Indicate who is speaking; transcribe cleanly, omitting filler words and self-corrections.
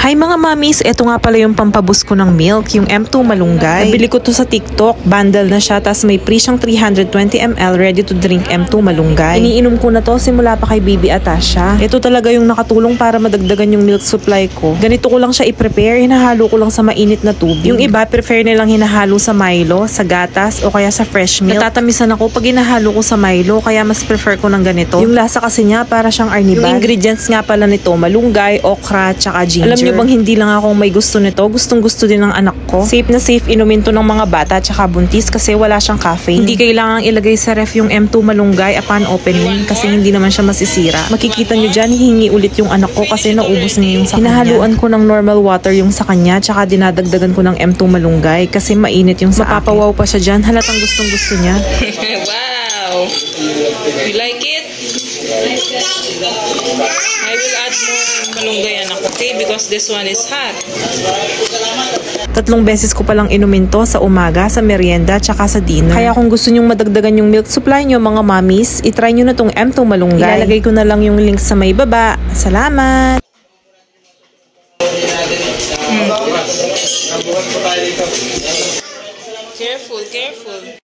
Speaker 1: Hi mga mamis, eto nga pala yung pampabus ko ng milk, yung M2 malunggay. Nabili ko to sa TikTok, bundle na siya, tas may free siyang 320 ml ready to drink M2 malunggay. Iniinom ko na to simula pa kay Baby Atasha. Ito talaga yung nakatulong para madagdagan yung milk supply ko. Ganito ko lang siya i-prepare, hinahalo ko lang sa mainit na tubig. Yung iba prefer nilang hinahalo sa Milo, sa gatas o kaya sa fresh milk. Natatamisan ako pag hinahalo ko sa Milo, kaya mas prefer ko ng ganito. Yung lasa kasi niya para siyang arnibal. Yung ingredients nga pala nito, malunggay, okra, tsaka ginger. Alam niyo bang hindi lang ako may gusto nito, gustong-gusto din ng anak ko. Safe na safe inumin to ng mga bata tsaka buntis kasi wala siyang caffeine. Hindi kailangang ilagay sa ref yung M2 malunggay upon opening kasi hindi naman siya masisira. Makikita nyo dyan, hihingi ulit yung anak ko kasi naubos niya yung sa kanya. Hinahaluan ko ng normal water yung sa kanya tsaka dinadagdagan ko ng M2 malunggay kasi mainit yung sa mapapawaw pa siya dyan. Halatang gustong-gusto niya.
Speaker 2: Wow! You like it? I will add more malunggay anak, okay? Because this one is hot.
Speaker 1: 3 beses ko palang inumin to sa umaga, sa merienda, tsaka sa dinner. Kaya kung gusto nyong madagdagan yung milk supply nyo mga mamis, itry nyo na tong M2 malunggay. Ilalagay ko na lang yung link sa may baba. Salamat!
Speaker 2: Careful, careful.